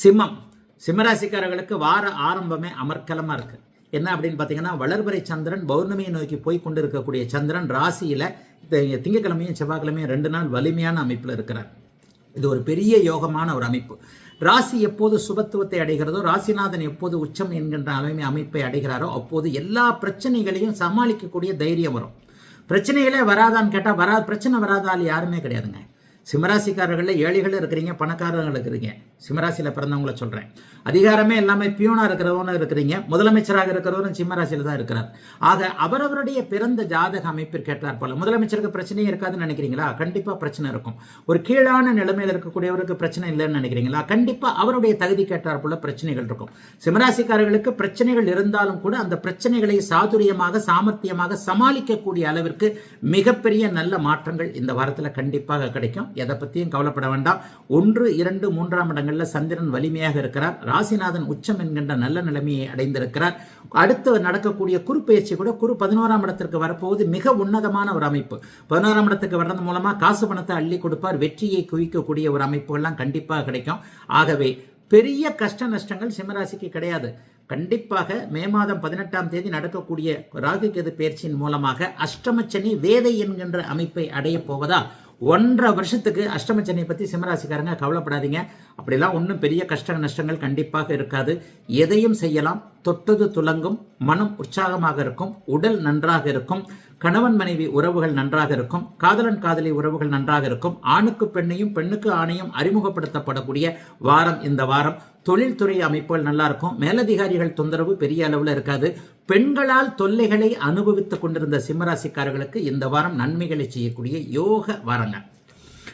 சிம்மராசிக்காரர்களுக்கு வார ஆரம்பமே அமர்க்கலமாக இருக்குது. என்ன அப்படின்னு பார்த்தீங்கன்னா, வளர்பிறை சந்திரன் பௌர்ணமியை நோக்கி போய் கொண்டு இருக்கக்கூடிய சந்திரன் ராசியில் திங்கக்கிழமையும் செவ்வாய்க்கிழமையும் 2 நாள் வலிமையான அமைப்பில் இருக்கிறார். இது ஒரு பெரிய யோகமான ஒரு அமைப்பு. ராசி எப்போது சுபத்துவத்தை அடைகிறதோ, ராசிநாதன் எப்போது உச்சம் என்கின்ற அமைப்பை அடைகிறாரோ அப்போது எல்லா பிரச்சனைகளையும் சமாளிக்கக்கூடிய தைரியம் வரும். பிரச்சனைகளே வராதான்னு கேட்டால் பிரச்சனை வராதால் யாருமே கிடையாதுங்க. சிம்மராசிக்காரர்களில் ஏழைகள் இருக்கிறீங்க, பணக்காரர்கள் இருக்கிறீங்க. சிம்மராசியில் பிறந்தவங்கள சொல்கிறேன். அதிகாரமே எல்லாமே பியூனாக இருக்கிறவனும் இருக்கிறீங்க, முதலமைச்சராக இருக்கிறவரும் சிம்மராசியில் தான் இருக்கிறார். ஆக அவரவருடைய பிறந்த ஜாதக அமைப்பிற்கு கேட்டார் போல. முதலமைச்சருக்கு பிரச்சனையே இருக்காதுன்னு நினைக்கிறீங்களா? கண்டிப்பாக பிரச்சனை இருக்கும். ஒரு கீழான நிலைமையில் இருக்கக்கூடியவருக்கு பிரச்சனை இல்லைன்னு நினைக்கிறீங்களா? கண்டிப்பாக அவருடைய தகுதி கேட்டார் போல பிரச்சனைகள் இருக்கும். சிம்மராசிக்காரர்களுக்கு பிரச்சனைகள் இருந்தாலும் கூட அந்த பிரச்சனைகளை சாதுரியமாக சாமர்த்தியமாக சமாளிக்கக்கூடிய அளவிற்கு மிகப்பெரிய நல்ல மாற்றங்கள் இந்த வாரத்தில் கண்டிப்பாக கிடைக்கும். எதை பற்றியும் கவலைப்பட வேண்டாம். 1, 2, 3ஆம் இடங்களில் சந்திரன் வலிமையாக இருக்கிறார். ராசிநாதன் உச்சம் என்கின்ற நல்ல நிலைமையை அடைந்திருக்கிறார். அடுத்து நடக்கக்கூடிய குரு பயிற்சி கூட குரு 11ஆம் இடத்திற்கு வரப்போவது மிக உன்னதமான ஒரு அமைப்பு. 11ஆம் இடத்துக்கு வர்றது மூலமா காசு பணத்தை அள்ளி கொடுப்பார். வெற்றியை குவிக்கக்கூடிய ஒரு அமைப்புகள்லாம் கண்டிப்பாக கிடைக்கும். ஆகவே பெரிய கஷ்ட நஷ்டங்கள் சிம்மராசிக்கு கிடையாது. கண்டிப்பாக மே மாதம் 18ஆம் தேதி நடக்கக்கூடிய ராகு கேது பயிற்சியின் மூலமாக அஷ்டமச்சனி வேதை என்கின்ற அமைப்பை அடைய போவதால் 1.5 வருஷத்துக்கு அஷ்டமச்சனியை பற்றி சிம்மராசிக்காரங்க கவலைப்படாதீங்க. அப்படிலாம் ஒன்றும் பெரிய கஷ்ட நஷ்டங்கள் கண்டிப்பாக இருக்காது. எதையும் செய்யலாம். தொட்டது துலங்கும், மனம் உற்சாகமாக இருக்கும், உடல் நன்றாக இருக்கும், கணவன் மனைவி உறவுகள் நன்றாக இருக்கும், காதலன் காதலி உறவுகள் நன்றாக இருக்கும், ஆணுக்கு பெண்ணையும் பெண்ணுக்கு ஆணையும் அறிமுகப்படுத்தப்படக்கூடிய வாரம் இந்த வாரம். தொழில்துறை அமைப்புகள் நல்லா இருக்கும். மேலதிகாரிகள் தொந்தரவு பெரிய அளவில் இருக்காது. பெண்களால் தொல்லைகளை அனுபவித்துக் கொண்டிருந்த சிம்மராசிக்காரர்களுக்கு இந்த வாரம் நன்மைகளை செய்யக்கூடிய யோக வாரங்கள்.